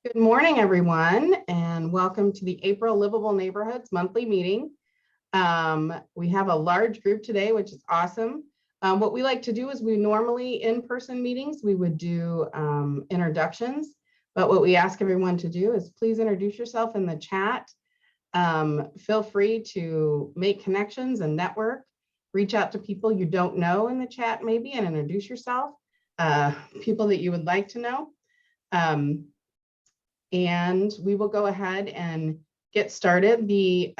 Good morning, everyone, and welcome to the April Livable Neighborhoods monthly meeting. We have a large group today, which is awesome. What we like to do is we normally in-person meetings, we would do introductions, but what we ask everyone to do is please introduce yourself in the chat. Feel free to make connections and network, reach out to people you don't know in the chat maybe and introduce yourself, people that you would like to know. And we will go ahead and get started. The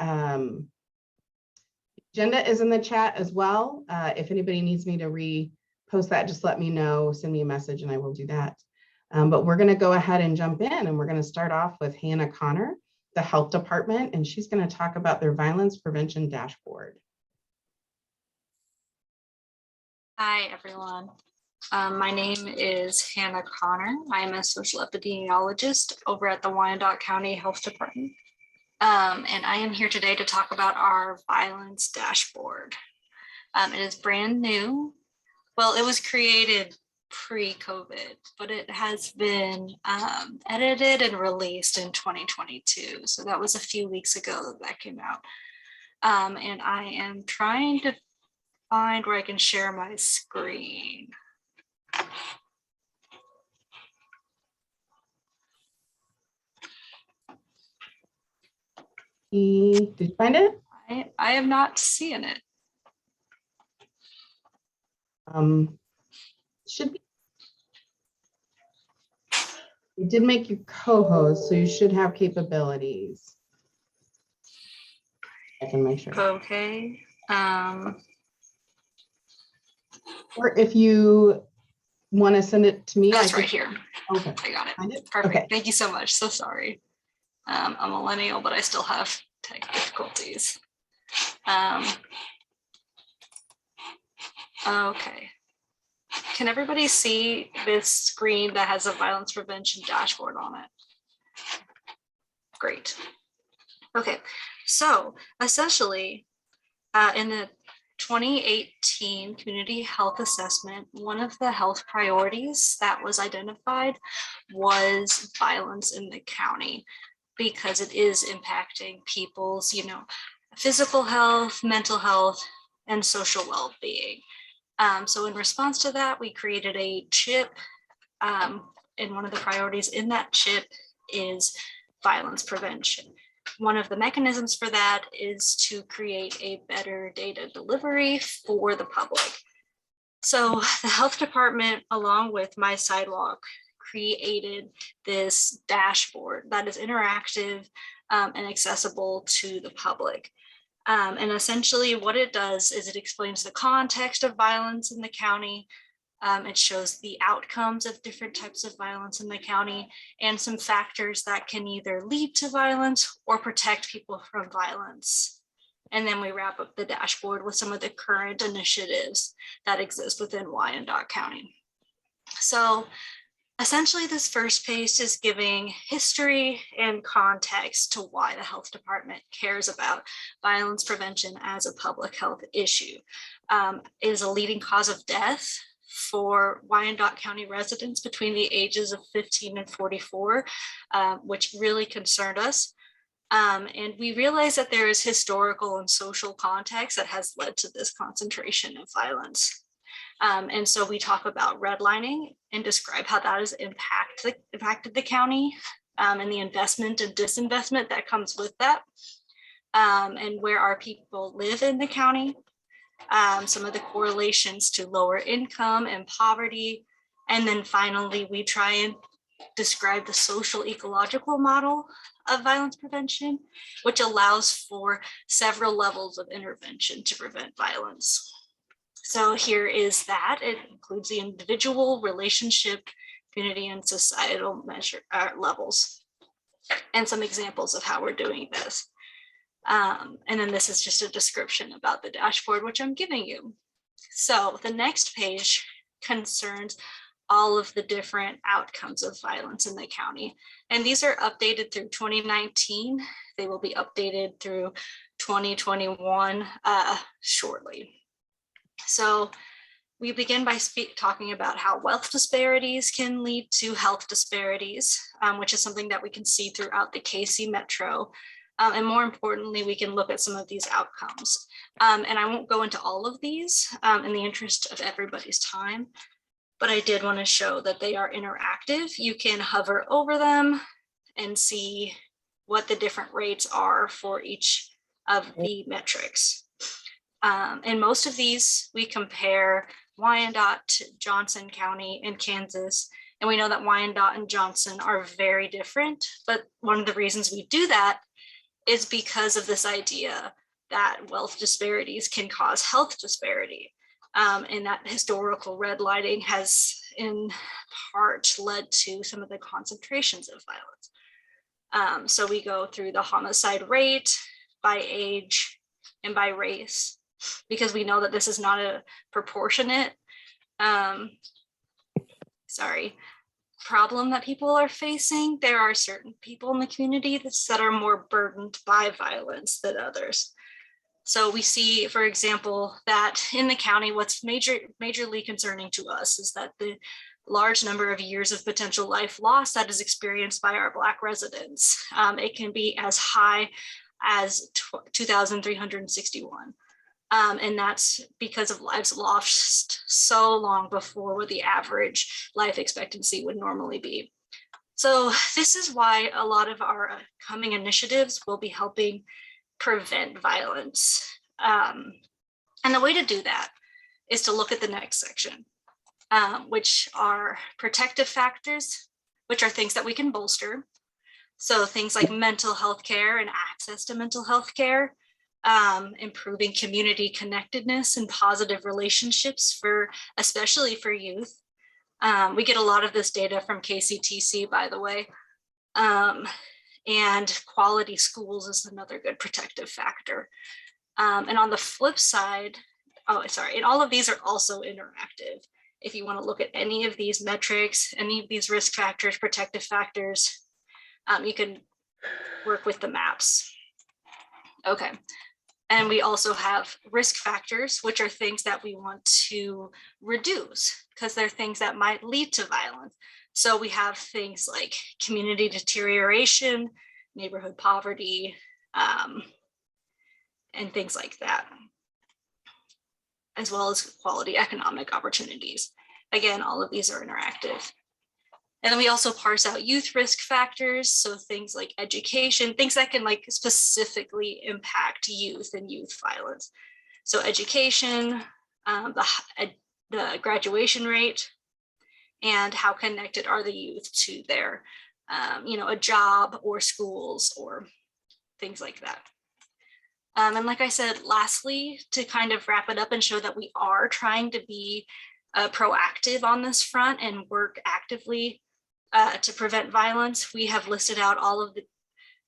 agenda is in the chat as well. If anybody needs me to repost that, just let me know, send me a message and I will do that. But we're gonna go ahead and jump in and we're gonna start off with Hannah Connor, the Health Department, and she's gonna talk about their violence prevention dashboard. Hi, everyone. My name is Hannah Connor. I'm a social epidemiologist over at the Wyandotte County Health Department. And I am here today to talk about our violence dashboard. It is brand new. Well, it was created pre-COVID, but it has been edited and released in 2022. So that was a few weeks ago that came out. And I am trying to find where I can share my screen. Did you find it? I am not seeing it. Should be. It did make you co-host, so you should have capabilities. I can make sure. Okay. Or if you want to send it to me, that's right here. Okay, I got it. Find it? Perfect. Okay. Thank you so much. So sorry. I'm a millennial, but I still have tech difficulties. Okay. Can everybody see this screen that has a violence prevention dashboard on it? Great. Okay. So essentially, in the 2018 community health assessment, one of the health priorities that was identified was violence in the county, because it is impacting people's, physical health, mental health, and social well-being. So in response to that, we created a chip, and one of the priorities in that chip is violence prevention. One of the mechanisms for that is to create a better data delivery for the public. So the health department, along with My Sidewalk, created this dashboard that is interactive and accessible to the public. And essentially what it does is it explains the context of violence in the county. It shows the outcomes of different types of violence in the county and some factors that can either lead to violence or protect people from violence. And then we wrap up the dashboard with some of the current initiatives that exist within Wyandotte County. So essentially, this first page is giving history and context to why the health department cares about violence prevention as a public health issue. It is a leading cause of death for Wyandotte County residents between the ages of 15 and 44, which really concerned us. And we realize that there is historical and social context that has led to this concentration of violence. And so we talk about redlining and describe how that has impacted the county and the investment and disinvestment that comes with that, and where our people live in the county, some of the correlations to lower income and poverty. And then finally, we try and describe the social ecological model of violence prevention, which allows for several levels of intervention to prevent violence. So here is that. It includes the individual, relationship, community, and societal levels, and some examples of how we're doing this. And then this is just a description about the dashboard, which I'm giving you. So the next page concerns all of the different outcomes of violence in the county. And these are updated through 2019. They will be updated through 2021 shortly. So we begin by talking about how wealth disparities can lead to health disparities, which is something that we can see throughout the KC Metro. And more importantly, we can look at some of these outcomes. And I won't go into all of these in the interest of everybody's time, but I did want to show that they are interactive. You can hover over them and see what the different rates are for each of the metrics. And most of these, we compare Wyandotte, Johnson County, and Kansas. And we know that Wyandotte and Johnson are very different, but one of the reasons we do that is because of this idea that wealth disparities can cause health disparity. And that historical redlining has in part led to some of the concentrations of violence. So we go through the homicide rate by age and by race, because we know that this is not a proportionate problem that people are facing. There are certain people in the community that are more burdened by violence than others. So we see, for example, that in the county, what's majorly concerning to us is that the large number of years of potential life loss that is experienced by our Black residents. It can be as high as 2,361. And that's because of lives lost so long before what the average life expectancy would normally be. So this is why a lot of our coming initiatives will be helping prevent violence. And the way to do that is to look at the next section, which are protective factors, which are things that we can bolster. So things like mental health care and access to mental health care, improving community connectedness and positive relationships especially for youth. We get a lot of this data from KCTC, by the way. And quality schools is another good protective factor. And on the flip side, and all of these are also interactive. If you want to look at any of these metrics, any of these risk factors, protective factors, you can work with the maps. Okay. And we also have risk factors, which are things that we want to reduce because they're things that might lead to violence. So we have things like community deterioration, neighborhood poverty, and things like that, as well as quality economic opportunities. Again, all of these are interactive. And then we also parse out youth risk factors. So things like education, things that can like specifically impact youth and youth violence. So education, the graduation rate, and how connected are the youth to their, a job or schools or things like that. And like I said, lastly, to kind of wrap it up and show that we are trying to be proactive on this front and work actively to prevent violence, we have listed out all of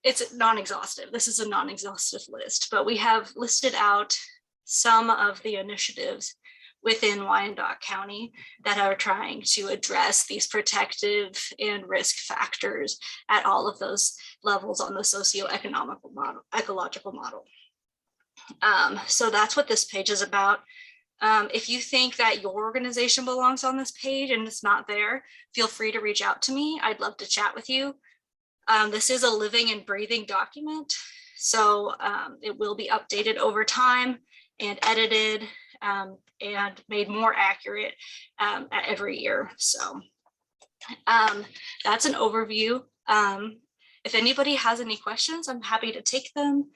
it's non-exhaustive. This is a non-exhaustive list, but we have listed out some of the initiatives within Wyandotte County that are trying to address these protective and risk factors at all of those levels on the socioeconomic model, ecological model. So that's what this page is about. If you think that your organization belongs on this page and it's not there, feel free to reach out to me. I'd love to chat with you. This is a living and breathing document, so it will be updated over time and edited and made more accurate every year. So that's an overview. If anybody has any questions, I'm happy to take them.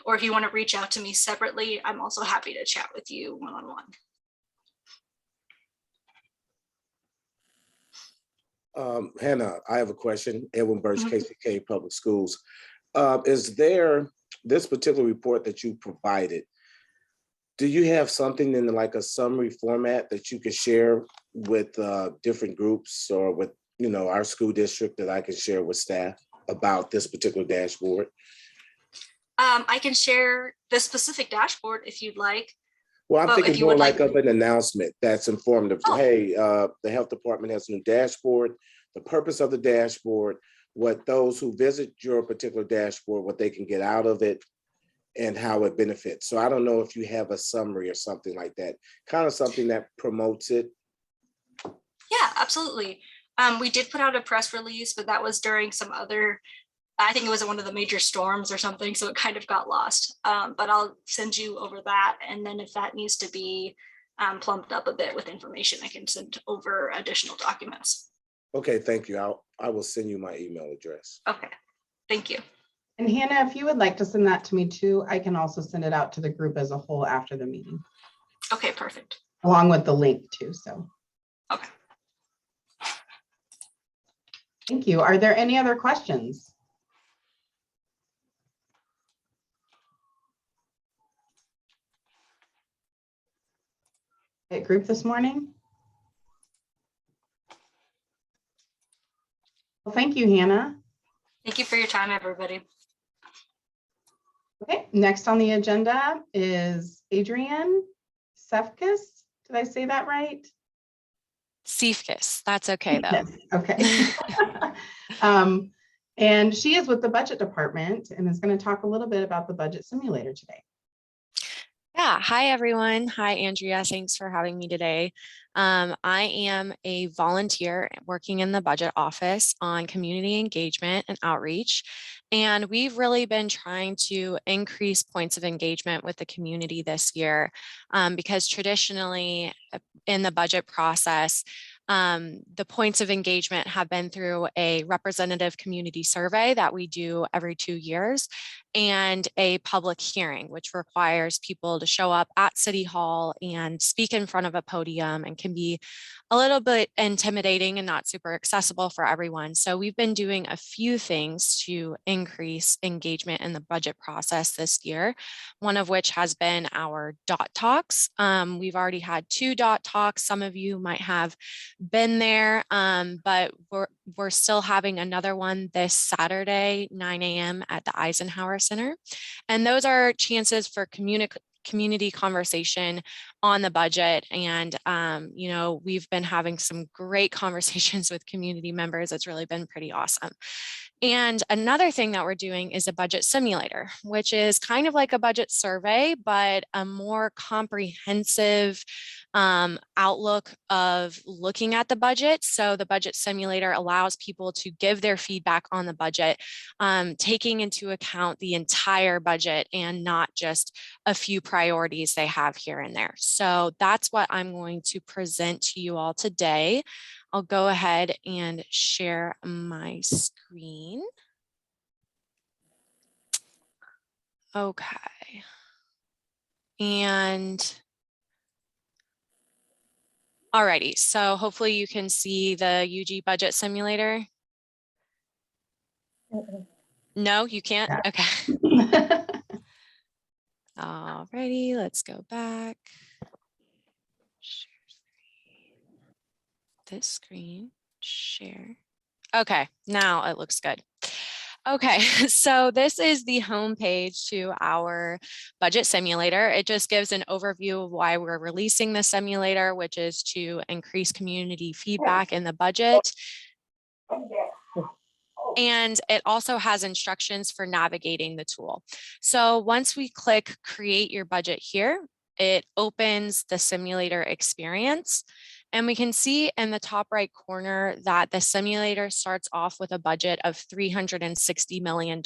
Or if you want to reach out to me separately, I'm also happy to chat with you one-on-one. Hannah, I have a question. Edwin Birch, KCK Public Schools. Is there this particular report that you provided? Do you have something in like a summary format that you could share with different groups or with our school district that I can share with staff about this particular dashboard? I can share the specific dashboard if you'd like. Well, I'm thinking more like of an announcement that's informative. Oh. Hey, the health department has a new dashboard, the purpose of the dashboard, what those who visit your particular dashboard, what they can get out of it, and how it benefits. So I don't know if you have a summary or something like that, kind of something that promotes it. Yeah, absolutely. We did put out a press release, but that was during some other, I think it was one of the major storms or something, so it kind of got lost. But I'll send you over that. And then if that needs to be plumped up a bit with information, I can send over additional documents. Okay, thank you. I will send you my email address. Okay, thank you. And Hannah, if you would like to send that to me too, I can also send it out to the group as a whole after the meeting. Okay, perfect. Along with the link too, so. Okay. Thank you. Are there any other questions? Group this morning? Well, thank you, Hannah. Thank you for your time, everybody. Okay, next on the agenda is Adrian Siefkas. Did I say that right? Siefkas, that's okay though. Yes, okay. And she is with the budget department and is going to talk a little bit about the budget simulator today. Yeah, hi everyone. Hi Andrea, thanks for having me today. I am a volunteer working in the budget office on community engagement and outreach. And we've really been trying to increase points of engagement with the community this year because traditionally in the budget process, the points of engagement have been through a representative community survey that we do every 2 years and a public hearing, which requires people to show up at City Hall and speak in front of a podium and can be a little bit intimidating and not super accessible for everyone. So we've been doing a few things to increase engagement in the budget process this year, one of which has been our DOT talks. We've already had 2 DOT talks. Some of you might have been there, but we're still having another one this Saturday, 9 a.m. at the Eisenhower Center. And those are chances for community conversation on the budget. And, you know, we've been having some great conversations with community members. It's really been pretty awesome. And another thing that we're doing is a budget simulator, which is kind of like a budget survey, but a more comprehensive outlook of looking at the budget. So the budget simulator allows people to give their feedback on the budget, taking into account the entire budget and not just a few priorities they have here and there. So that's what I'm going to present to you all today. I'll go ahead and share my screen. Okay. And alrighty, so hopefully you can see the UG budget simulator. No, you can't? Okay. Alrighty, let's go back. Share this screen, share. Okay, now it looks good. Okay, so this is the home page to our budget simulator. It just gives an overview of why we're releasing the simulator, which is to increase community feedback in the budget. And it also has instructions for navigating the tool. So once we click create your budget here, it opens the simulator experience. And we can see in the top right corner that the simulator starts off with a budget of $360 million,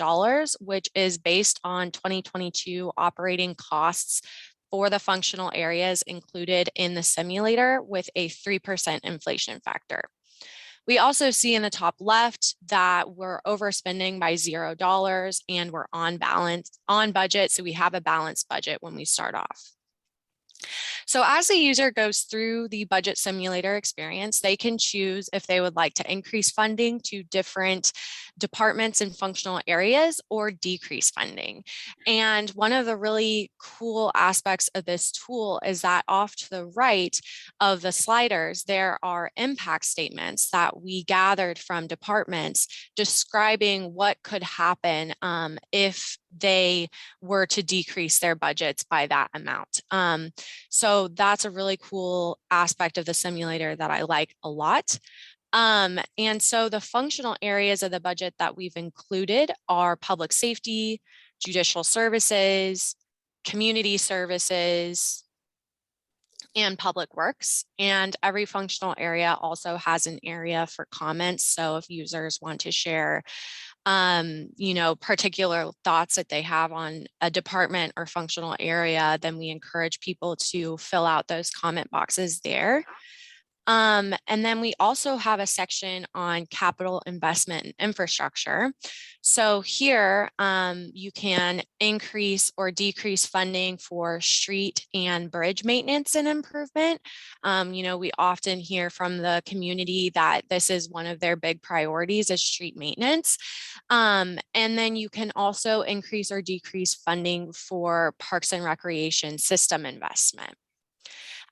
which is based on 2022 operating costs for the functional areas included in the simulator with a 3% inflation factor. We also see in the top left that we're overspending by $0 and we're on budget. So we have a balanced budget when we start off. So as the user goes through the budget simulator experience, they can choose if they would like to increase funding to different departments and functional areas or decrease funding. And one of the really cool aspects of this tool is that off to the right of the sliders, there are impact statements that we gathered from departments describing what could happen if they were to decrease their budgets by that amount. So that's a really cool aspect of the simulator that I like a lot. And so the functional areas of the budget that we've included are public safety, judicial services, community services, and public works. And every functional area also has an area for comments. So if users want to share particular thoughts that they have on a department or functional area, then we encourage people to fill out those comment boxes there. And then we also have a section on capital investment and infrastructure. So here you can increase or decrease funding for street and bridge maintenance and improvement. We often hear from the community that this is one of their big priorities is street maintenance. And then you can also increase or decrease funding for parks and recreation system investment.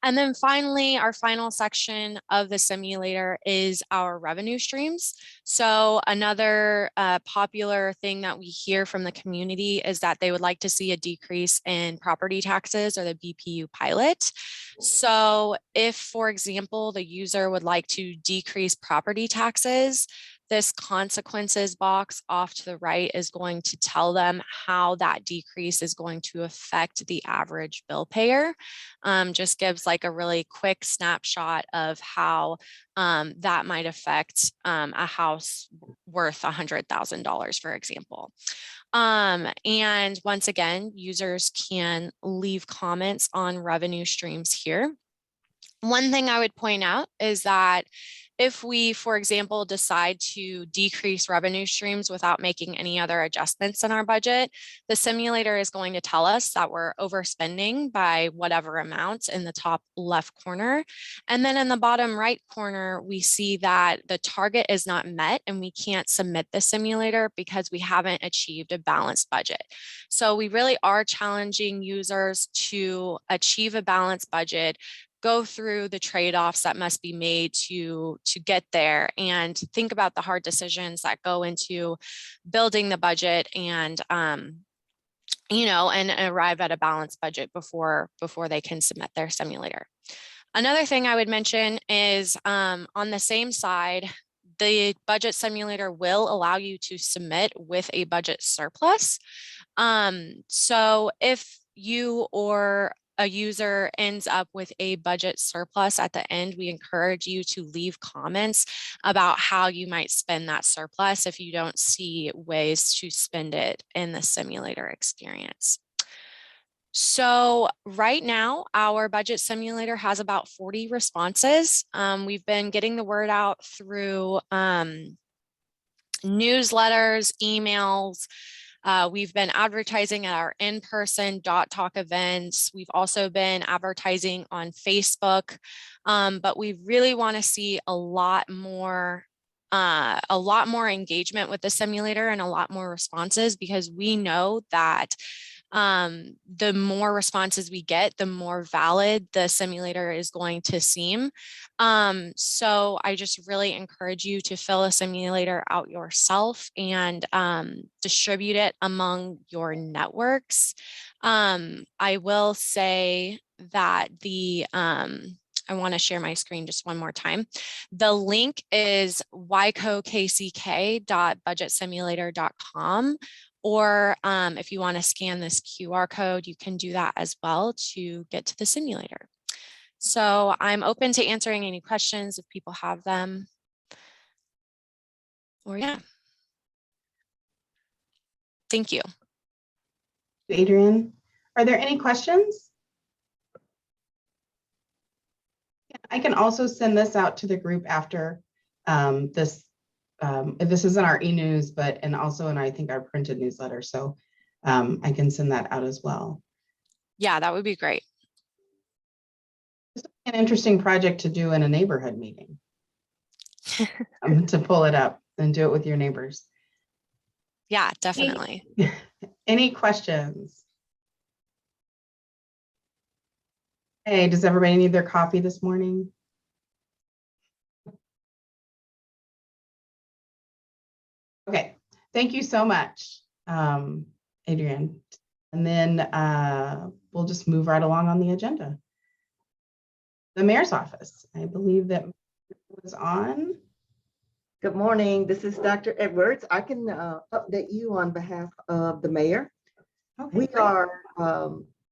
And then finally, our final section of the simulator is our revenue streams. So another popular thing that we hear from the community is that they would like to see a decrease in property taxes or the BPU pilot. So if, for example, the user would like to decrease property taxes, this consequences box off to the right is going to tell them how that decrease is going to affect the average bill payer. Just gives like a really quick snapshot of how that might affect a house worth $100,000, for example. And once again, users can leave comments on revenue streams here. One thing I would point out is that if we, for example, decide to decrease revenue streams without making any other adjustments in our budget, the simulator is going to tell us that we're overspending by whatever amount in the top left corner. And then in the bottom right corner, we see that the target is not met and we can't submit the simulator because we haven't achieved a balanced budget. So we really are challenging users to achieve a balanced budget, go through the trade-offs that must be made to get there, and think about the hard decisions that go into building the budget and and arrive at a balanced budget before they can submit their simulator. Another thing I would mention is on the same side, the budget simulator will allow you to submit with a budget surplus. So if you or a user ends up with a budget surplus at the end, we encourage you to leave comments about how you might spend that surplus if you don't see ways to spend it in the simulator experience. So right now, our budget simulator has about 40 responses. We've been getting the word out through newsletters, emails. We've been advertising at our in-person .talk events. We've also been advertising on Facebook, but we really want to see a lot more engagement with the simulator and a lot more responses, because we know that the more responses we get, the more valid the simulator is going to seem. So I just really encourage you to fill a simulator out yourself and distribute it among your networks. I will say that I want to share my screen just one more time. The link is wykokck.budgetsimulator.com. Or if you want to scan this QR code, you can do that as well to get to the simulator. So I'm open to answering any questions if people have them. Or yeah. Thank you. Adrian, are there any questions? I can also send this out to the group after this. This is in our e-news, and also in, I think, our printed newsletter. So I can send that out as well. Yeah, that would be great. It's an interesting project to do in a neighborhood meeting. To pull it up and do it with your neighbors. Yeah, definitely. Any questions? Hey, does everybody need their coffee this morning? Okay, thank you so much, Adrian. And then we'll just move right along on the agenda. The mayor's office, I believe that was on. Good morning, this is Dr. Edwards. I can update you on behalf of the mayor. Okay, We great. are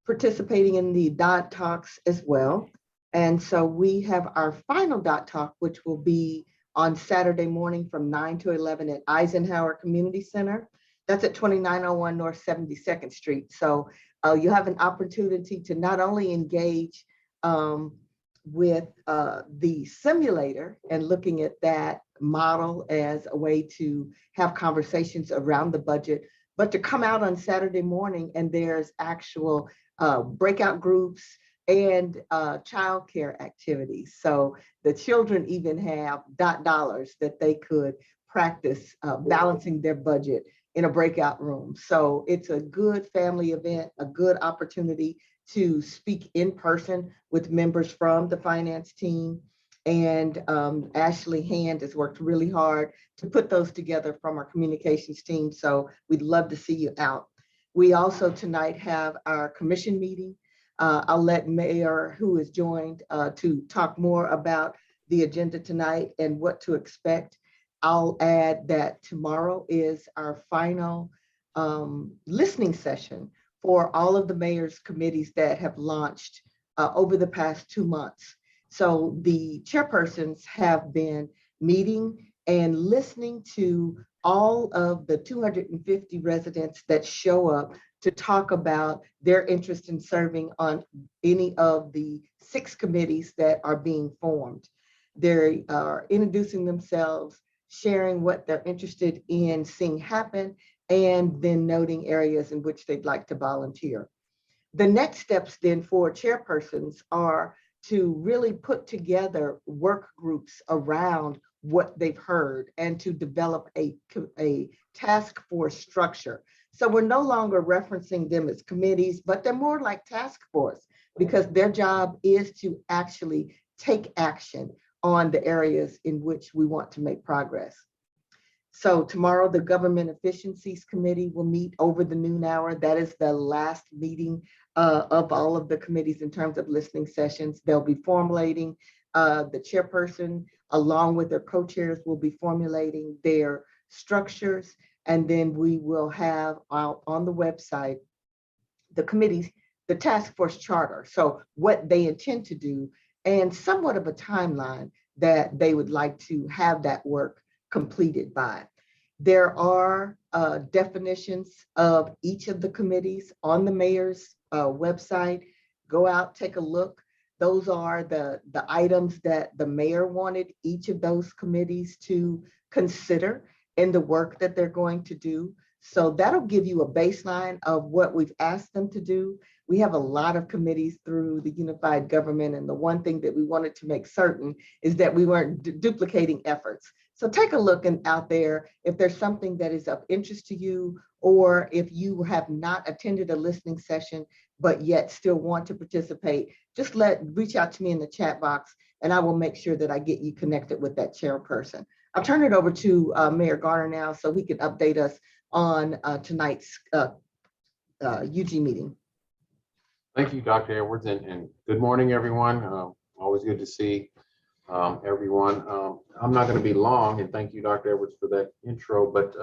participating in the dot talks as well. And so we have our final dot talk, which will be on Saturday morning from 9 to 11 at Eisenhower Community Center. That's at 2901 North 72nd Street. So you have an opportunity to not only engage with the simulator and looking at that model as a way to have conversations around the budget, but to come out on Saturday morning and there's actual breakout groups and childcare activities. So the children even have dollars that they could practice balancing their budget in a breakout room. So it's a good family event, a good opportunity to speak in person with members from the finance team. And Ashley Hand has worked really hard to put those together from our communications team. So we'd love to see you out. We also tonight have our commission meeting. I'll let Mayor, who is joined, to talk more about the agenda tonight and what to expect. I'll add that tomorrow is our final listening session for all of the mayor's committees that have launched over the past 2 months. So the chairpersons have been meeting and listening to all of the 250 residents that show up to talk about their interest in serving on any of the 6 committees that are being formed. They are introducing themselves, sharing what they're interested in seeing happen, and then noting areas in which they'd like to volunteer. The next steps then for chairpersons are to really put together work groups around what they've heard and to develop a task force structure. So we're no longer referencing them as committees, but they're more like task force because their job is to actually take action on the areas in which we want to make progress. So tomorrow, the Government Efficiencies Committee will meet over the noon hour. That is the last meeting of all of the committees in terms of listening sessions. They'll be formulating, the chairperson, along with their co-chairs, will be formulating their structures. And then we will have out on the website, the committees, the task force charter. So what they intend to do and somewhat of a timeline that they would like to have that work completed by. There are definitions of each of the committees on the mayor's website. Go out, take a look. Those are the items that the mayor wanted each of those committees to consider in the work that they're going to do. So that'll give you a baseline of what we've asked them to do. We have a lot of committees through the unified government. And the one thing that we wanted to make certain is that we weren't duplicating efforts. So take a look out there if there's something that is of interest to you, or if you have not attended a listening session, but yet still want to participate, just reach out to me in the chat box and I will make sure that I get you connected with that chairperson. I'll turn it over to Mayor Garner now so he can update us on tonight's UG meeting. Thank you, Dr. Edwards, and good morning, everyone. Always good to see everyone. I'm not going to be long, and thank you, Dr. Edwards, for that intro, but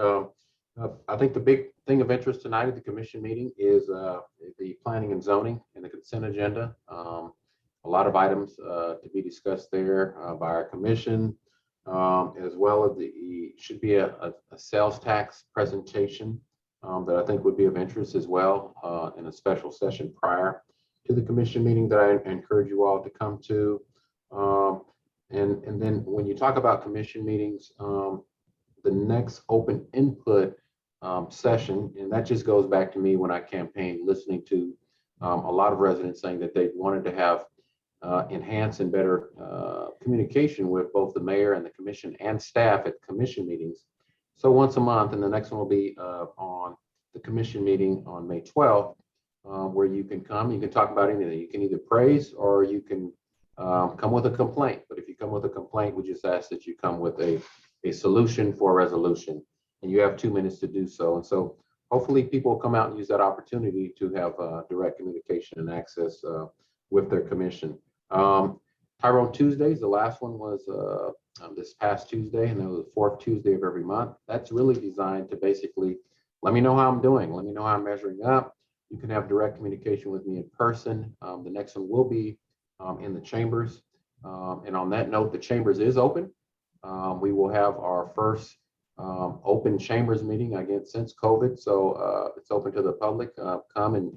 I think the big thing of interest tonight at the commission meeting is the planning and zoning and the consent agenda. A lot of items to be discussed there by our commission, as well as should be a sales tax presentation that I think would be of interest as well in a special session prior to the commission meeting that I encourage you all to come to. And then when you talk about commission meetings, the next open input session, and that just goes back to me when I campaigned, listening to a lot of residents saying that they wanted to have enhanced and better communication with both the mayor and the commission and staff at commission meetings. So once a month, and the next one will be on the commission meeting on May 12th, where you can come, you can talk about anything. You can either praise or you can come with a complaint. But if you come with a complaint, we just ask that you come with a solution for a resolution, and you have 2 minutes to do so. And so hopefully people will come out and use that opportunity to have direct communication and access with their commission. Tyrone Tuesdays, the last one was this past Tuesday, and it was the 4th Tuesday of every month. That's really designed to basically let me know how I'm doing. Let me know how I'm measuring up. You can have direct communication with me in person. The next one will be in the chambers. And on that note, the chambers is open. We will have our first open chambers meeting again since COVID. So it's open to the public. Come and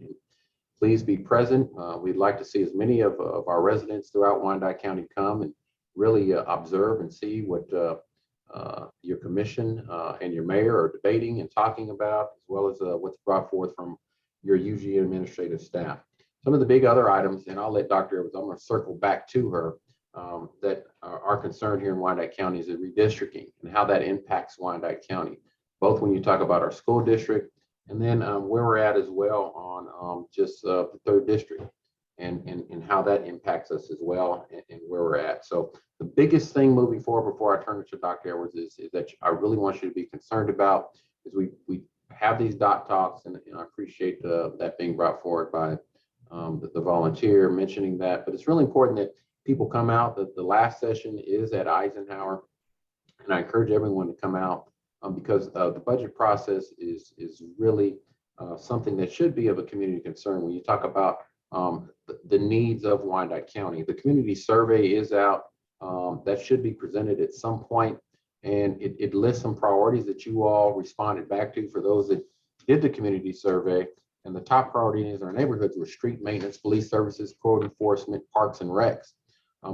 please be present. We'd like to see as many of our residents throughout Wyandotte County come and really observe and see what your commission and your mayor are debating and talking about, as well as what's brought forth from your UG administrative staff. Some of the big other items, and I'll let Dr. Edwards, I'm going to circle back to her, that are concerned here in Wyandotte County is the redistricting and how that impacts Wyandotte County, both when you talk about our school district and then where we're at as well on just the 3rd district and how that impacts us as well and where we're at. So the biggest thing moving forward before I turn it to Dr. Edwards is that I really want you to be concerned about is we have these dot talks, and I appreciate that being brought forward by the volunteer mentioning that, but it's really important that people come out. The last session is at Eisenhower, and I encourage everyone to come out because the budget process is really something that should be of a community concern. When you talk about the needs of Wyandotte County, the community survey is out. That should be presented at some point, and it lists some priorities that you all responded back to for those that did the community survey. And the top priorities in our neighborhoods were street maintenance, police services, code enforcement, parks and recs.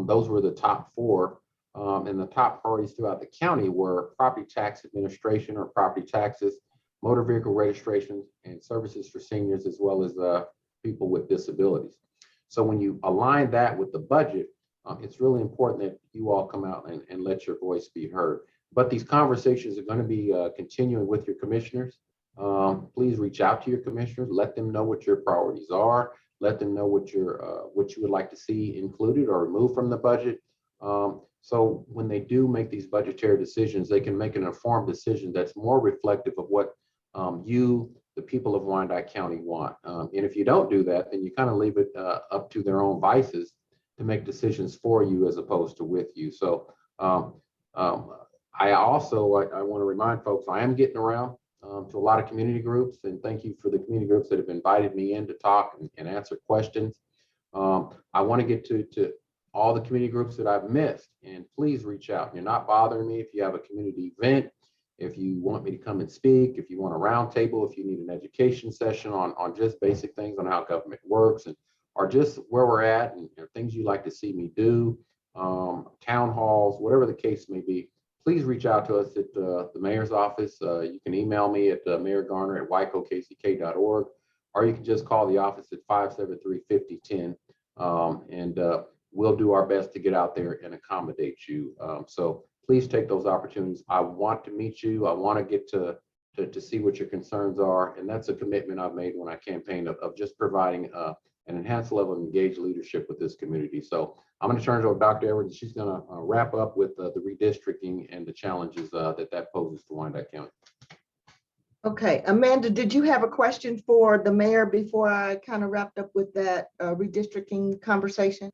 Those were the top 4. And the top priorities throughout the county were property tax administration or property taxes, motor vehicle registrations, and services for seniors, as well as people with disabilities. So when you align that with the budget, it's really important that you all come out and let your voice be heard. But these conversations are going to be continuing with your commissioners. Please reach out to your commissioners, let them know what your priorities are, let them know what you would like to see included or removed from the budget. So when they do make these budgetary decisions, they can make an informed decision that's more reflective of what you, the people of Wyandotte County, want. And if you don't do that, then you kind of leave it up to their own vices to make decisions for you as opposed to with you. So I also want to remind folks, I am getting around to a lot of community groups, and thank you for the community groups that have invited me in to talk and answer questions. I want to get to all the community groups that I've missed, and please reach out. You're not bothering me if you have a community event, if you want me to come and speak, if you want a roundtable, if you need an education session on just basic things on how government works, and or just where we're at and things you'd like to see me do, town halls, whatever the case may be. Please reach out to us at the mayor's office. You can email me at mayorgarner@wycokck.org, or you can just call the office at 573-5010, and we'll do our best to get out there and accommodate you. So please take those opportunities. I want to meet you. I want to get to see what your concerns are, and that's a commitment I've made when I campaigned of just providing an enhanced level of engaged leadership with this community. So I'm going to turn it over to Dr. Edwards. She's going to wrap up with the redistricting and the challenges that poses to Wyandotte County. Okay, Amanda, did you have a question for the mayor before I kind of wrapped up with that redistricting conversation?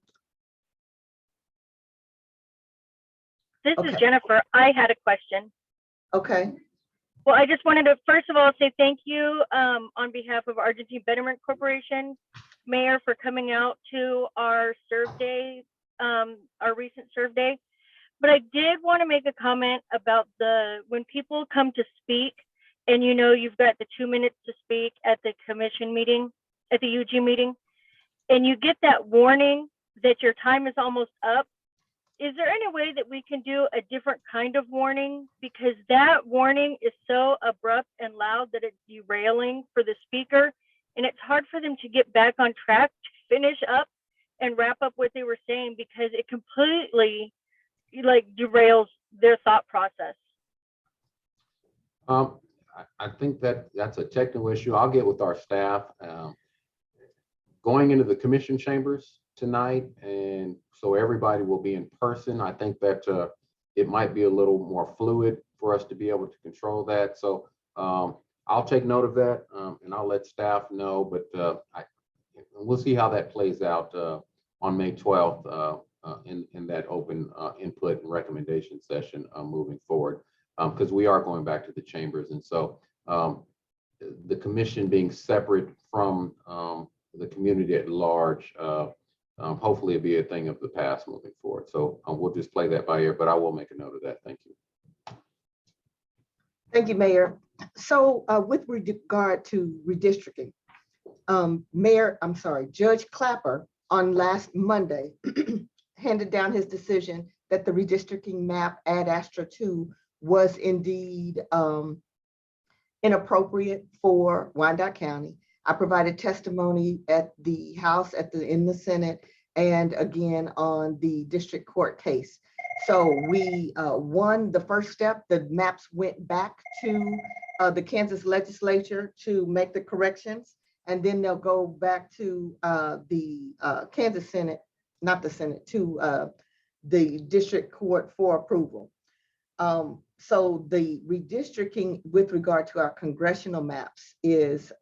This Okay. is Jennifer. I had a question. Okay. Well, I just wanted to, first of all, say thank you on behalf of Argentine Betterment Corporation, Mayor, for coming out to our serve day, our recent serve day. But I did want to make a comment about when people come to speak, and you know you've got the 2 minutes to speak at the commission meeting, at the UG meeting, and you get that warning that your time is almost up. Is there any way that we can do a different kind of warning? Because that warning is so abrupt and loud that it's derailing for the speaker, and it's hard for them to get back on track to finish up and wrap up what they were saying, because it completely derails their thought process. I think that's a technical issue. I'll get with our staff. Going into the commission chambers tonight, and so everybody will be in person. I think that it might be a little more fluid for us to be able to control that. So I'll take note of that, and I'll let staff know, but we'll see how that plays out on May 12th in that open input and recommendation session moving forward, because we are going back to the chambers. And so the commission being separate from the community at large, hopefully it'll be a thing of the past moving forward. So we'll just play that by ear, but I will make a note of that. Thank you. Thank you, Mayor. So with regard to redistricting, Judge Clapper on last Monday handed down his decision that the redistricting map Ad Astra 2 was indeed inappropriate for Wyandotte County. I provided testimony at the House, in the Senate, and again on the district court case. So we won the first step. The maps went back to the Kansas legislature to make the corrections, and then they'll go back to the Kansas Senate, not the Senate, to the district court for approval. So the redistricting with regard to our congressional maps is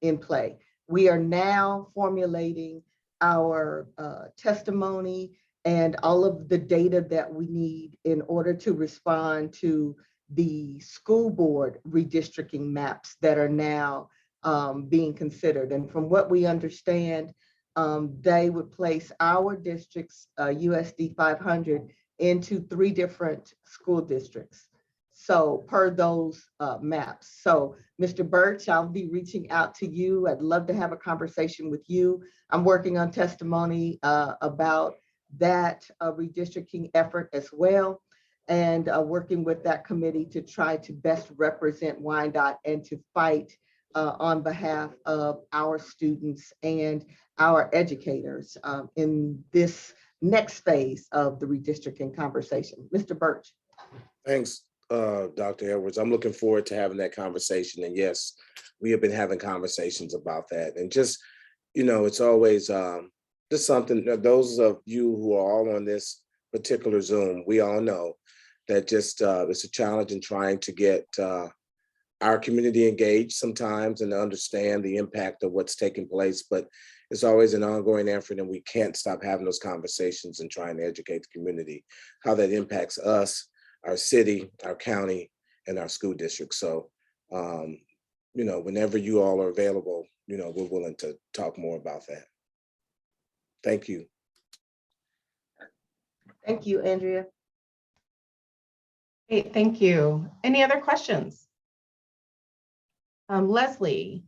in play. We are now formulating our testimony and all of the data that we need in order to respond to the school board redistricting maps that are now being considered. And from what we understand, they would place our districts, USD 500, into 3 different school districts. So per those maps. So Mr. Birch, I'll be reaching out to you. I'd love to have a conversation with you. I'm working on testimony about that redistricting effort as well, and working with that committee to try to best represent Wyandotte and to fight on behalf of our students and our educators in this next phase of the redistricting conversation. Mr. Birch. Thanks, Dr. Edwards. I'm looking forward to having that conversation. And yes, we have been having conversations about that. And just, it's always just something that those of you who are all on this particular Zoom, we all know that just it's a challenge in trying to get our community engaged sometimes and to understand the impact of what's taking place. But it's always an ongoing effort, and we can't stop having those conversations and trying to educate the community how that impacts us, our city, our county, and our school district. So, whenever you all are available, we're willing to talk more about that. Thank you. Thank you, Andrea. Great, thank you. Any other questions? Leslie.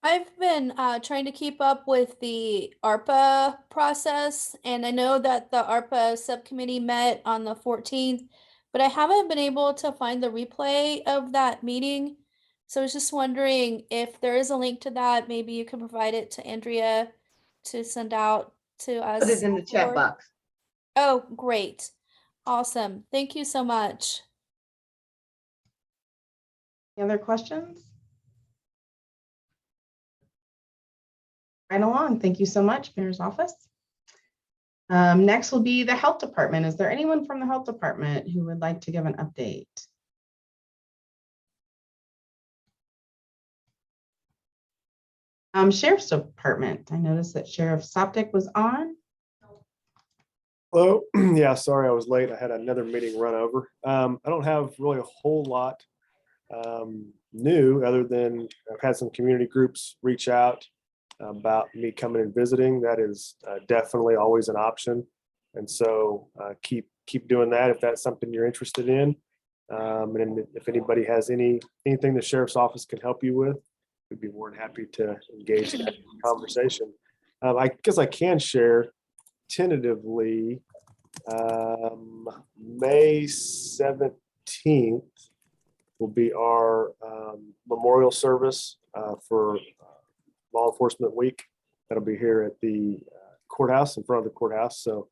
I've been trying to keep up with the ARPA process, and I know that the ARPA subcommittee met on the 14th, but I haven't been able to find the replay of that meeting. So I was just wondering if there is a link to that, maybe you can provide it to Andrea to send out to us. Put it in the chat box. Oh, great. Awesome. Thank you so much. Any other questions? Right along. Thank you so much, Mayor's Office. Next will be the Health Department. Is there anyone from the Health Department who would like to give an update? Sheriff's Department. I noticed that Sheriff Soptic was on. Hello. Yeah, sorry I was late. I had another meeting run over. I don't have really a whole lot new other than I've had some community groups reach out about me coming and visiting. That is definitely always an option. And so keep doing that if that's something you're interested in. And if anybody has anything the Sheriff's Office can help you with, we'd be more than happy to engage in that conversation. I guess I can share tentatively May 17th will be our memorial service for Law Enforcement Week. That'll be here at the courthouse, in front of the courthouse. So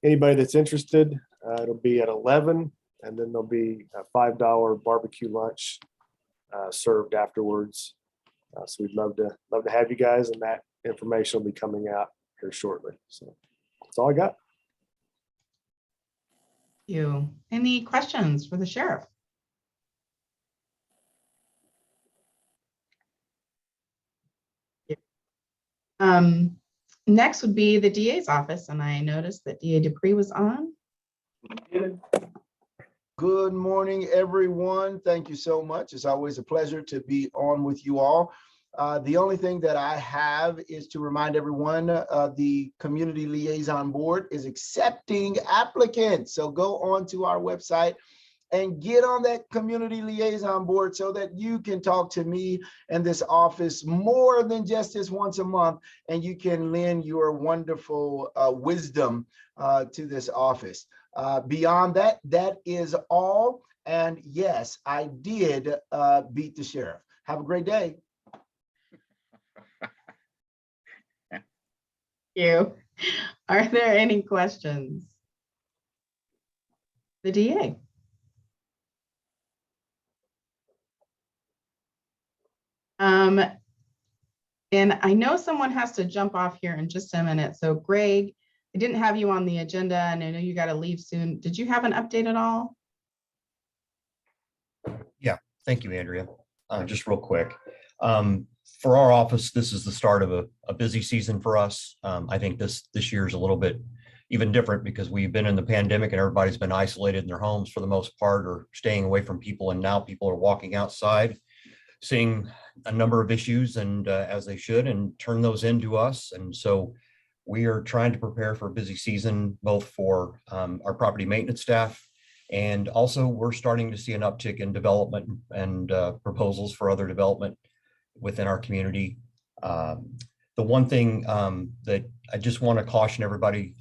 anybody that's interested, it'll be at 11, and then there'll be a $5 barbecue lunch served afterwards. So we'd love to have you guys, and that information will be coming out here shortly. So that's all I got. Thank you. Any questions for the sheriff? Next would be the DA's office, and I noticed that DA Dupree was on. Good morning, everyone. Thank you so much. It's always a pleasure to be on with you all. The only thing that I have is to remind everyone the Community Liaison Board is accepting applicants. So go on to our website and get on that Community Liaison Board so that you can talk to me and this office more than just this once a month, and you can lend your wonderful wisdom to this office. Beyond that, that is all. And yes, I did beat the sheriff. Have a great day. Thank you. Are there any questions? The DA. And I know someone has to jump off here in just a minute. So Greg, I didn't have you on the agenda and I know you got to leave soon. Did you have an update at all? Yeah, thank you, Andrea. Just real quick. For our office, this is the start of a busy season for us. I think this year is a little bit even different because we've been in the pandemic and everybody's been isolated in their homes for the most part or staying away from people. And now people are walking outside, seeing a number of issues and as they should, and turn those into us. And so we are trying to prepare for a busy season, both for our property maintenance staff, and also we're starting to see an uptick in development and proposals for other development within our community. The one thing that I just want to caution everybody,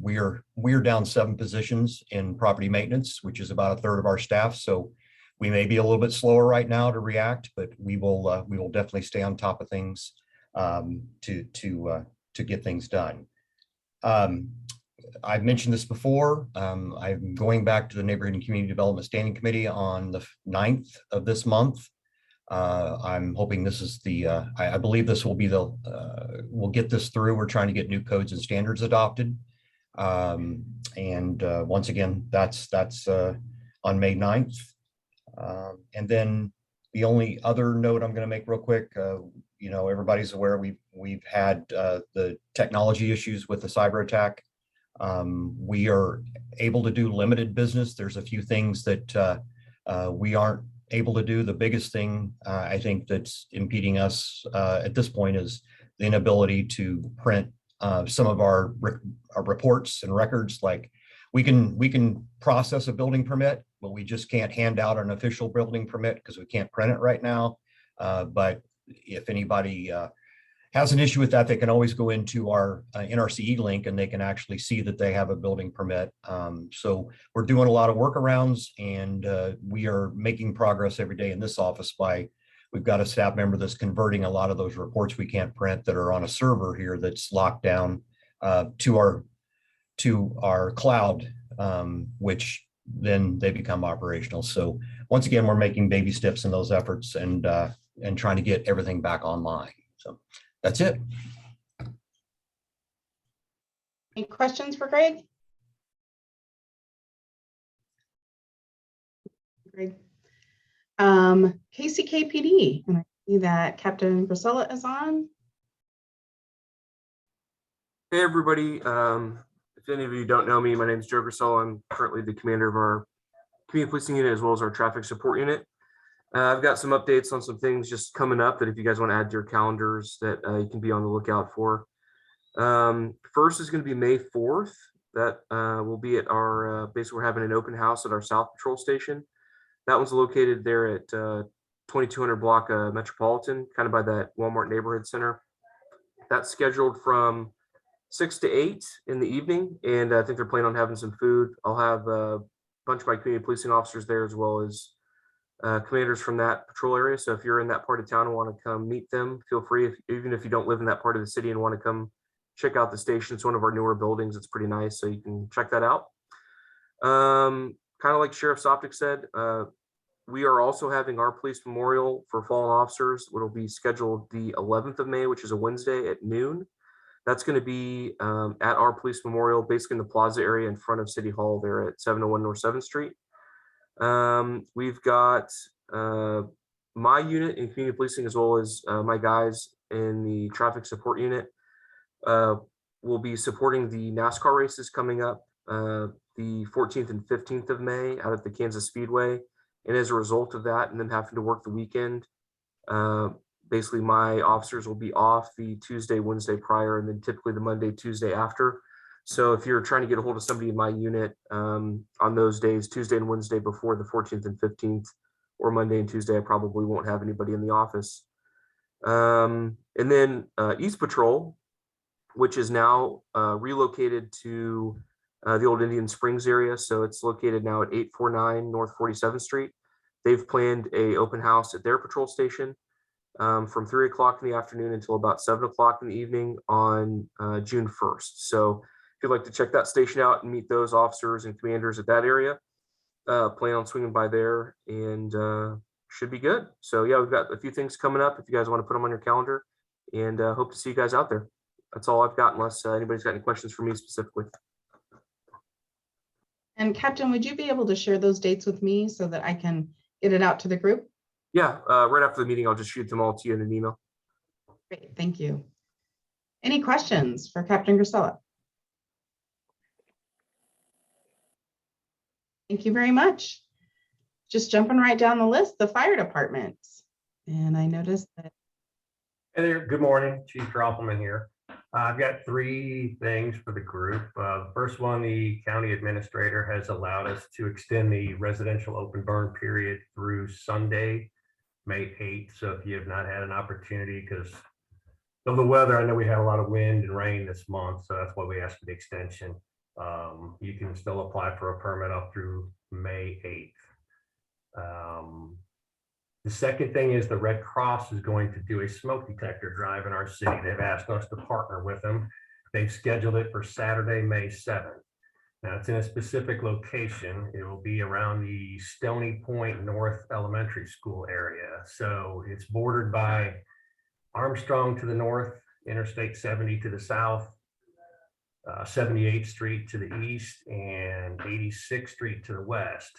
we are down 7 positions in property maintenance, which is about 1/3 of our staff. So we may be a little bit slower right now to react, but we will definitely stay on top of things to get things done. I've mentioned this before. I'm going back to the Neighborhood and Community Development Standing Committee on the 9th of this month. I'm hoping this is the, I believe this will be the, we'll get this through. We're trying to get new codes and standards adopted. Once again, that's on May 9th. And then the only other note I'm going to make real quick, you know, everybody's aware we've had the technology issues with the cyber attack. We are able to do limited business. There's a few things that we aren't able to do. The biggest thing I think that's impeding us at this point is the inability to print some of our reports and records. Like we can process a building permit, but we just can't hand out an official building permit because we can't print it right now. But if anybody has an issue with that, they can always go into our NRCE link and they can actually see that they have a building permit. So we're doing a lot of workarounds, and we are making progress every day in this office we've got a staff member that's converting a lot of those reports we can't print that are on a server here that's locked down to our cloud, which then they become operational. So once again, we're making baby steps in those efforts and trying to get everything back online. So that's it. Any questions for Greg? Greg. KCK PD, and I see that Captain Priscilla is on. Hey everybody, if any of you don't know me, my name is Joe Grisella. I'm currently the commander of our community policing unit as well as our traffic support unit. I've got some updates on some things just coming up that if you guys want to add to your calendars that you can be on the lookout for. First is going to be May 4th. That will be at our, basically we're having an open house at our South Patrol Station. That one's located there at 2200 block Metropolitan, kind of by that Walmart neighborhood center. That's scheduled from 6 to 8 in the evening, and I think they're planning on having some food. I'll have a bunch of my community policing officers there as well as commanders from that patrol area. So if you're in that part of town and want to come meet them, feel free. Even if you don't live in that part of the city and want to come check out the station, it's one of our newer buildings. It's pretty nice, so you can check that out. Kind of like Sheriff Soptic said, we are also having our police memorial for fallen officers, which will be scheduled the 11th of May, which is a Wednesday at noon. That's going to be at our police memorial, basically in the plaza area in front of City Hall there at 701 North 7th Street. We've got my unit in community policing as well as my guys in the traffic support unit will be supporting the NASCAR races coming up the 14th and 15th of May out at the Kansas Speedway. And as a result of that, and then having to work the weekend, basically my officers will be off the Tuesday, Wednesday prior, and then typically the Monday, Tuesday after. So if you're trying to get a hold of somebody in my unit on those days, Tuesday and Wednesday before the 14th and 15th, or Monday and Tuesday, I probably won't have anybody in the office. And then East Patrol, which is now relocated to the old Indian Springs area. So it's located now at 849 North 47th Street. They've planned a open house at their patrol station from 3 o'clock in the afternoon until about 7 o'clock in the evening on June 1st. So if you'd like to check that station out and meet those officers and commanders at that area, plan on swinging by there and should be good. So yeah, we've got a few things coming up if you guys want to put them on your calendar, and hope to see you guys out there. That's all I've got, unless anybody's got any questions for me specifically. And Captain, would you be able to share those dates with me so that I can get it out to the group? Yeah, right after the meeting, I'll just shoot them all to you in an email. Great, thank you. Any questions for Captain Grisella? Thank you very much. Just jumping right down the list, the fire department. And I noticed that. Hey there, good morning, Chief Droppelman here. I've got 3 things for the group. The first one, the county administrator has allowed us to extend the residential open burn period through Sunday, May 8th. So if you have not had an opportunity because of the weather, I know we had a lot of wind and rain this month, so that's why we asked for the extension. You can still apply for a permit up through May 8th. The second thing is the Red Cross is going to do a smoke detector drive in our city. They've asked us to partner with them. They've scheduled it for Saturday, May 7th. Now it's in a specific location. It will be around the Stony Point North Elementary School area. So it's bordered by Armstrong to the north, Interstate 70 to the south, 78th Street to the east, and 86th Street to the west.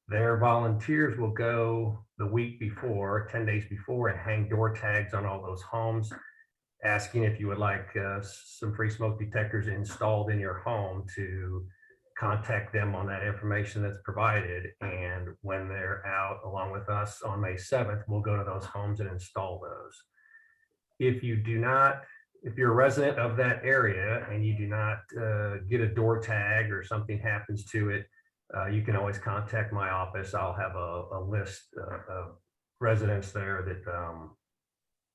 Their volunteers will go the week before, 10 days before, and hang door tags on all those homes, asking if you would like some free smoke detectors installed in your home, to contact them on that information that's provided. And when they're out along with us on May 7th, we'll go to those homes and install those. If you're a resident of that area and you do not get a door tag or something happens to it, you can always contact my office. I'll have a list of residents there that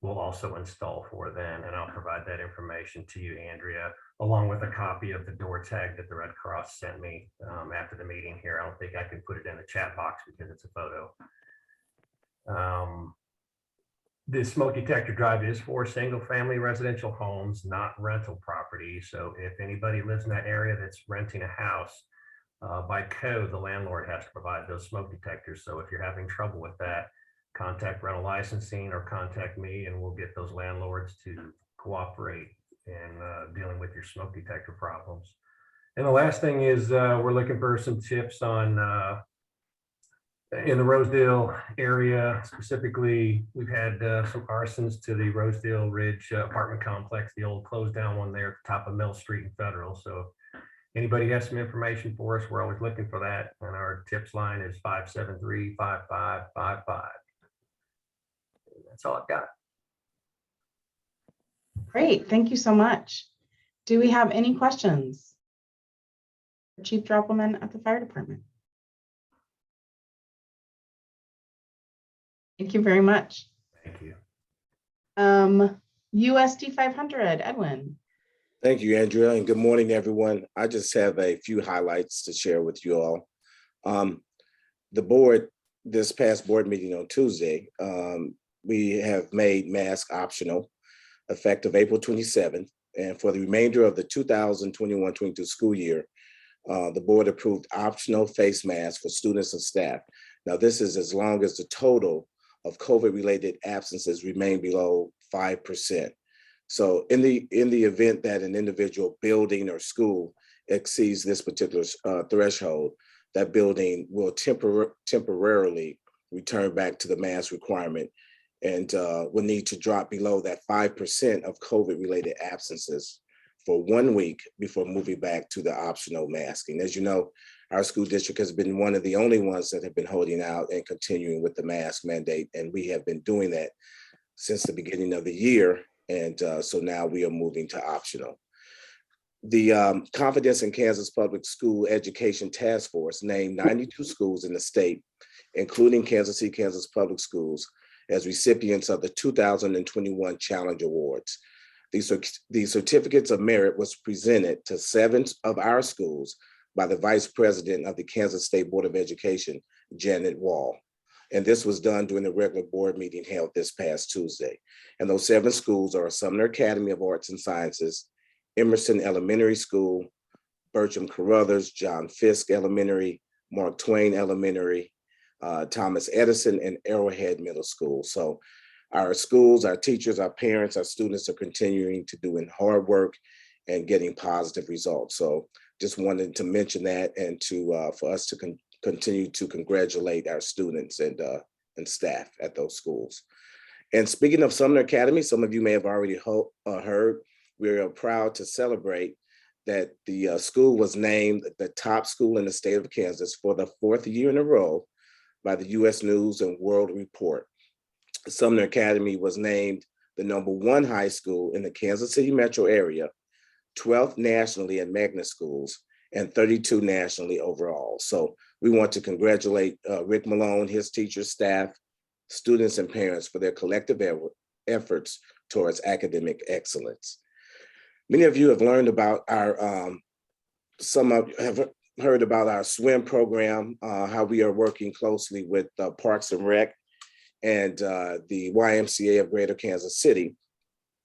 we'll also install for them, and I'll provide that information to you, Andrea, along with a copy of the door tag that the Red Cross sent me after the meeting here. I don't think I can put it in the chat box because it's a photo. This smoke detector drive is for single-family residential homes, not rental property. So if anybody lives in that area that's renting a house, by code, the landlord has to provide those smoke detectors. So if you're having trouble with that, contact rental licensing or contact me, and we'll get those landlords to cooperate in dealing with your smoke detector problems. And the last thing is we're looking for some tips on in the Rosedale area. Specifically, we've had some arsons to the Rosedale Ridge apartment complex, the old closed down one there at the top of Mill Street and Federal. So anybody has some information for us, we're always looking for that. And our tips line is 573-5555. That's all I've got. Great, thank you so much. Do we have any questions? Chief Droppelman at the fire department. Thank you very much. Thank you. USD 500, Edwin. Thank you, Andrea, and good morning, everyone. I just have a few highlights to share with you all. The board, this past board meeting on Tuesday, we have made mask optional effective April 27th. And for the remainder of the 2021-22 school year, the board approved optional face masks for students and staff. Now, this is as long as the total of COVID-related absences remain below 5%. So in the event that an individual building or school exceeds this particular threshold, that building will temporarily return back to the mask requirement and will need to drop below that 5% of COVID-related absences for 1 week before moving back to the optional masking. As you know, our school district has been one of the only ones that have been holding out and continuing with the mask mandate. And we have been doing that since the beginning of the year. And so now we are moving to optional. The Confidence in Kansas Public School Education Task Force named 92 schools in the state, including Kansas City, Kansas Public Schools, as recipients of the 2021 Challenge Awards. The certificates of merit was presented to 7 of our schools by the Vice President of the Kansas State Board of Education, Janet Wall. And this was done during the regular board meeting held this past Tuesday. And those 7 schools are Sumner Academy of Arts and Sciences, Emerson Elementary School, Bertram Carruthers, John Fisk Elementary, Mark Twain Elementary, Thomas Edison, and Arrowhead Middle School. So our schools, our teachers, our parents, our students are continuing to do hard work and getting positive results. So just wanted to mention that and to for us to continue to congratulate our students and staff at those schools. And speaking of Sumner Academy, some of you may have already heard, we're proud to celebrate that the school was named the top school in the state of Kansas for the 4th year in a row by the U.S. News and World Report. Sumner Academy was named the #1 high school in the Kansas City metro area, 12th nationally at magnet schools, and 32 nationally overall. So we want to congratulate Rick Malone, his teachers, staff, students, and parents for their collective efforts towards academic excellence. Many of you have learned about our, some of you have heard about our swim program, how we are working closely with Parks and Rec and the YMCA of Greater Kansas City.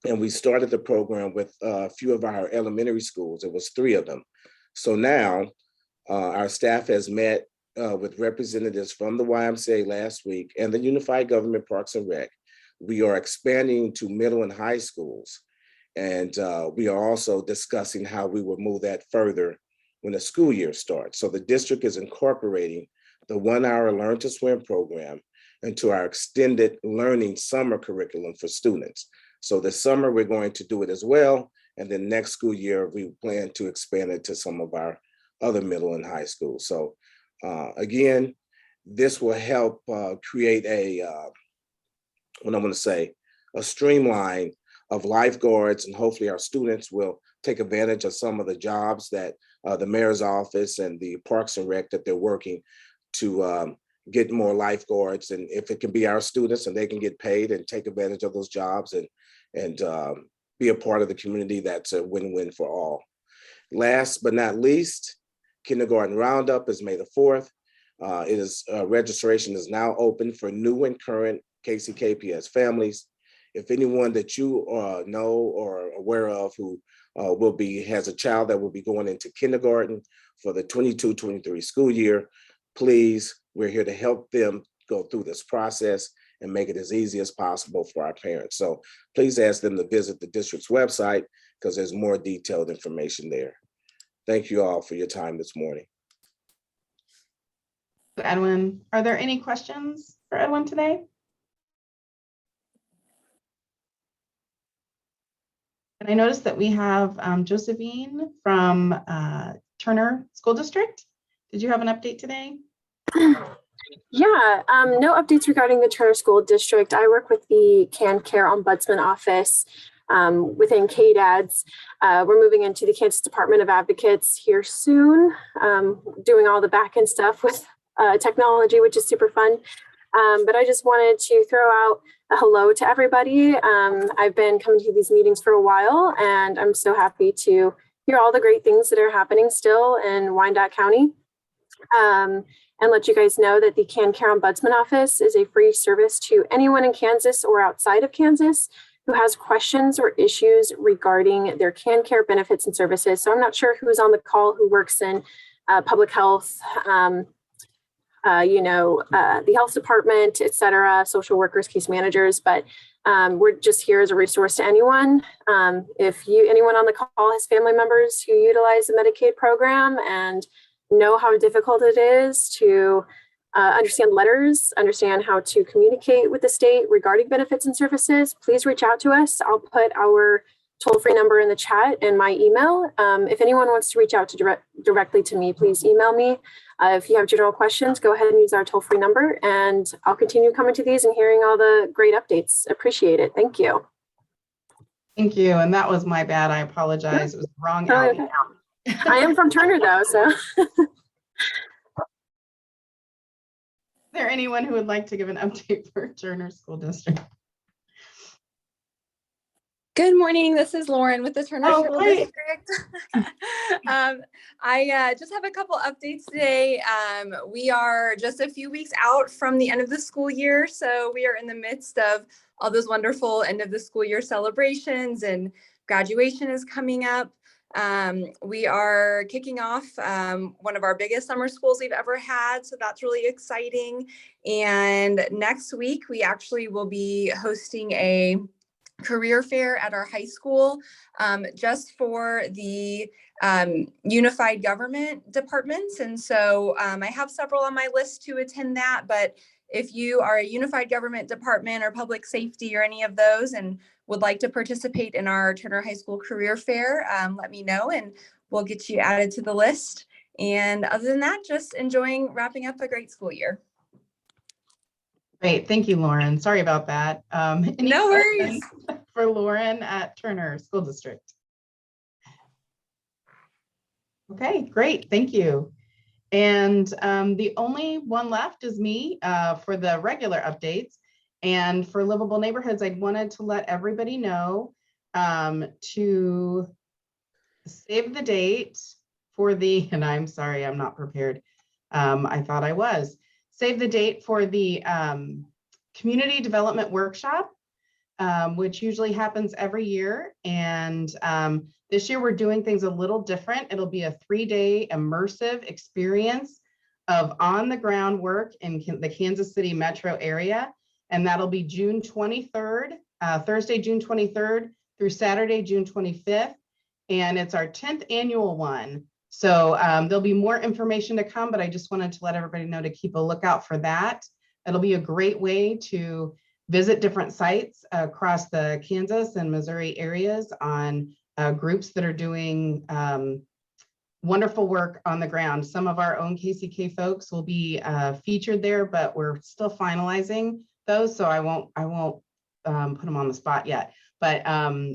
And we started the program with a few of our elementary schools. It was 3 of them. So now our staff has met with representatives from the YMCA last week and the Unified Government Parks and Rec. We are expanding to middle and high schools. And we are also discussing how we will move that further when the school year starts. So the district is incorporating the 1-hour Learn to Swim program into our extended learning summer curriculum for students. So this summer, we're going to do it as well. And then next school year, we plan to expand it to some of our other middle and high schools. So again, this will help create a streamline of lifeguards, and hopefully our students will take advantage of some of the jobs that the mayor's office and the Parks and Rec that they're working to get more lifeguards. And if it can be our students and they can get paid and take advantage of those jobs and be a part of the community, that's a win-win for all. Last but not least, Kindergarten Roundup is May the 4th. Registration is now open for new and current KCKPS families. If anyone that you know or are aware of who has a child that will be going into kindergarten for the 22-23 school year, please, we're here to help them go through this process and make it as easy as possible for our parents. So please ask them to visit the district's website because there's more detailed information there. Thank you all for your time this morning. Edwin, are there any questions for Edwin today? And I noticed that we have Josephine from Turner School District. Did you have an update today? Yeah, no updates regarding the Turner School District. I work with the CanCare Ombudsman Office within KDADS. We're moving into the Kansas Department of Advocates here soon, doing all the back end stuff with technology, which is super fun. But I just wanted to throw out a hello to everybody. I've been coming to these meetings for a while, and I'm so happy to hear all the great things that are happening still in Wyandotte County. And let you guys know that the CanCare Ombudsman Office is a free service to anyone in Kansas or outside of Kansas who has questions or issues regarding their CanCare benefits and services. So I'm not sure who's on the call who works in public health, the health department, et cetera, social workers, case managers, but we're just here as a resource to anyone. If anyone on the call has family members who utilize the Medicaid program and know how difficult it is to understand letters, understand how to communicate with the state regarding benefits and services, please reach out to us. I'll put our toll-free number in the chat and my email. If anyone wants to reach out to directly to me, please email me. If you have general questions, go ahead and use our toll-free number, and I'll continue coming to these and hearing all the great updates. Appreciate it. Thank you. Thank you. And that was my bad. I apologize. It was the wrong outlet. I am from Turner though, so. Is there anyone who would like to give an update for Turner School District? Good morning. This is Lauren with the Turner School great. District. I just have a couple updates today. We are just a few weeks out from the end of the school year, so we are in the midst of all those wonderful end of the school year celebrations, and graduation is coming up. We are kicking off one of our biggest summer schools we've ever had, so that's really exciting. And next week, we actually will be hosting a career fair at our high school just for the unified government departments. And so I have several on my list to attend that, but if you are a unified government department or public safety or any of those and would like to participate in our Turner High School career fair, let me know and we'll get you added to the list. And other than that, just enjoying wrapping up a great school year. Great. Thank you, Lauren. Sorry about that. Any No worries. for Lauren at Turner School District? Okay, great. Thank you. And the only one left is me for the regular updates. And for Livable Neighborhoods, I wanted to let everybody know to save the date for the, and I'm sorry, I'm not prepared. I thought I was. Save the date for the community development workshop, which usually happens every year. And this year we're doing things a little different. It'll be a 3-day immersive experience of on-the-ground work in the Kansas City metro area. And that'll be June 23rd, Thursday, June 23rd through Saturday, June 25th. And it's our 10th annual one. So there'll be more information to come, but I just wanted to let everybody know to keep a lookout for that. It'll be a great way to visit different sites across the Kansas and Missouri areas on groups that are doing wonderful work on the ground. Some of our own KCK folks will be featured there, but we're still finalizing those, so I won't put them on the spot yet. But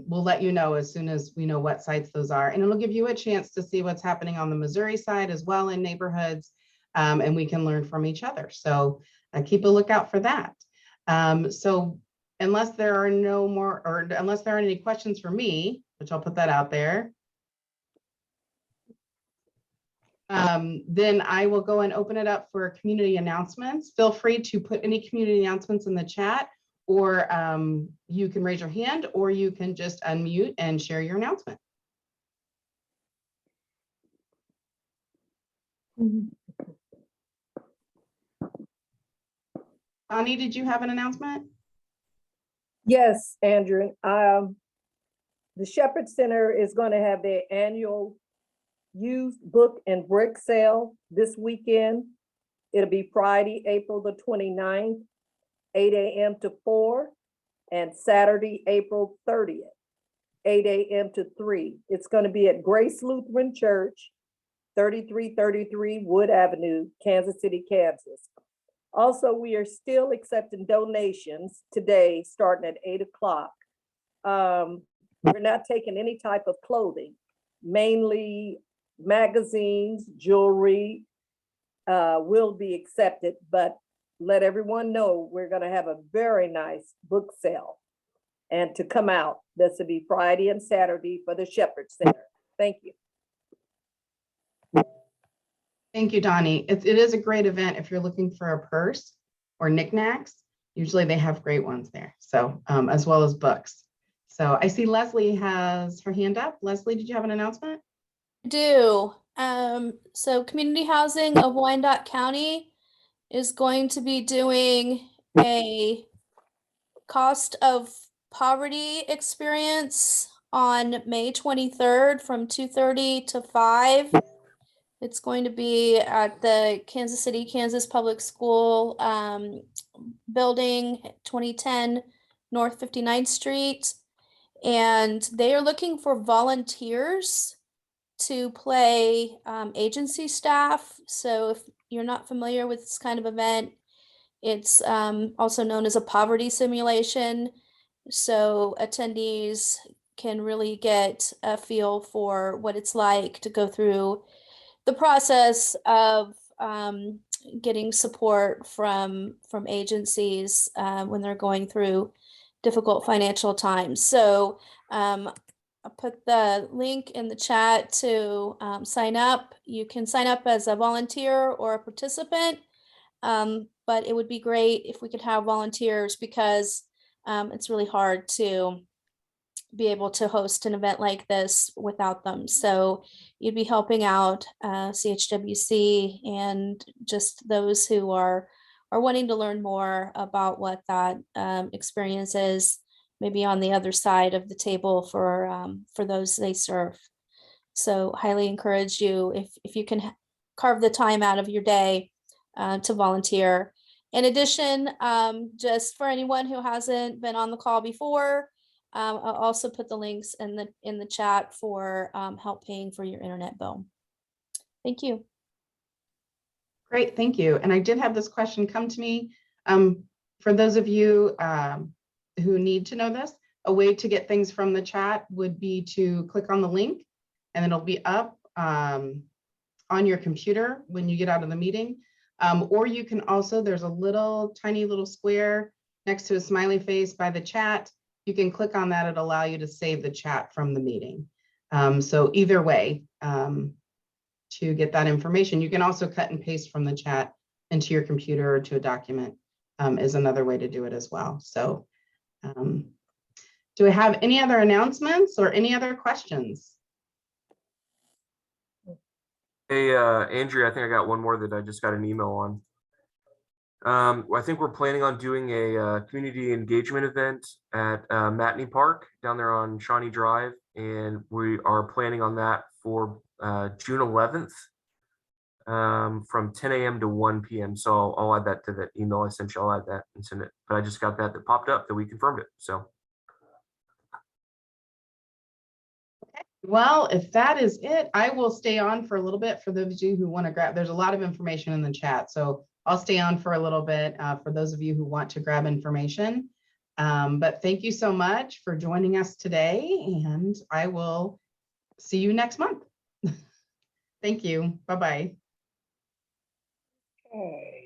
we'll let you know as soon as we know what sites those are. And it'll give you a chance to see what's happening on the Missouri side as well in neighborhoods, and we can learn from each other. So keep a lookout for that. So unless there are no more, or unless there are any questions for me, which I'll put that out there, then I will go and open it up for community announcements. Feel free to put any community announcements in the chat, or you can raise your hand, or you can just unmute and share your announcement. Donnie, did you have an announcement? Yes, Adrian. The Shepherd Center is going to have their annual used book and brick sale this weekend. It'll be Friday, April the 29th. 8 a.m. to 4, and Saturday, April 30th, 8 a.m. to 3. It's going to be at Grace Lutheran Church, 3333 Wood Avenue, Kansas City, Kansas. Also, we are still accepting donations today, starting at 8 o'clock. We're not taking any type of clothing, mainly magazines, jewelry will be accepted, but let everyone know we're going to have a very nice book sale and to come out. This will be Friday and Saturday for the Shepherd Center. Thank you. Thank you, Donnie. It is a great event if you're looking for a purse or knickknacks. Usually they have great ones there, so as well as books. So I see Leslie has her hand up. Leslie, did you have an announcement? I do. So Community Housing of Wyandotte County is going to be doing a cost of poverty experience on May 23rd from 2:30 to 5. It's going to be at the Kansas City, Kansas Public School building, 2010 North 59th Street. And they are looking for volunteers to play agency staff. So if you're not familiar with this kind of event, it's also known as a poverty simulation. So attendees can really get a feel for what it's like to go through the process of getting support from agencies when they're going through difficult financial times. So I'll put the link in the chat to sign up. You can sign up as a volunteer or a participant, but it would be great if we could have volunteers because it's really hard to be able to host an event like this without them. So you'd be helping out CHWC and just those who are wanting to learn more about what that experience is, maybe on the other side of the table for those they serve. So highly encourage you if you can carve the time out of your day to volunteer. In addition, just for anyone who hasn't been on the call before, I'll also put the links in the chat for help paying for your internet bill. Thank you. Great, thank you. And I did have this question come to me. For those of you who need to know this, a way to get things from the chat would be to click on the link and it'll be up on your computer when you get out of the meeting. Or you can also, there's a tiny little square next to a smiley face by the chat. You can click on that, it'll allow you to save the chat from the meeting. So either way, to get that information, you can also cut and paste from the chat into your computer or to a document is another way to do it as well. So do I have any other announcements or any other questions? Hey, Andrea, I think I got one more that I just got an email on. I think we're planning on doing a community engagement event at Matney Park down there on Shawnee Drive, and we are planning on that for June 11th from 10 a.m. to 1 p.m. So I'll add that to that email I sent you. I'll add that and send it. But I just got that popped up that we confirmed it. So. Well, if that is it, I will stay on for a little bit for those of you who want to grab. There's a lot of information in the chat, so I'll stay on for a little bit for those of you who want to grab information. But thank you so much for joining us today, and I will see you next month. Thank you. Bye-bye. Okay.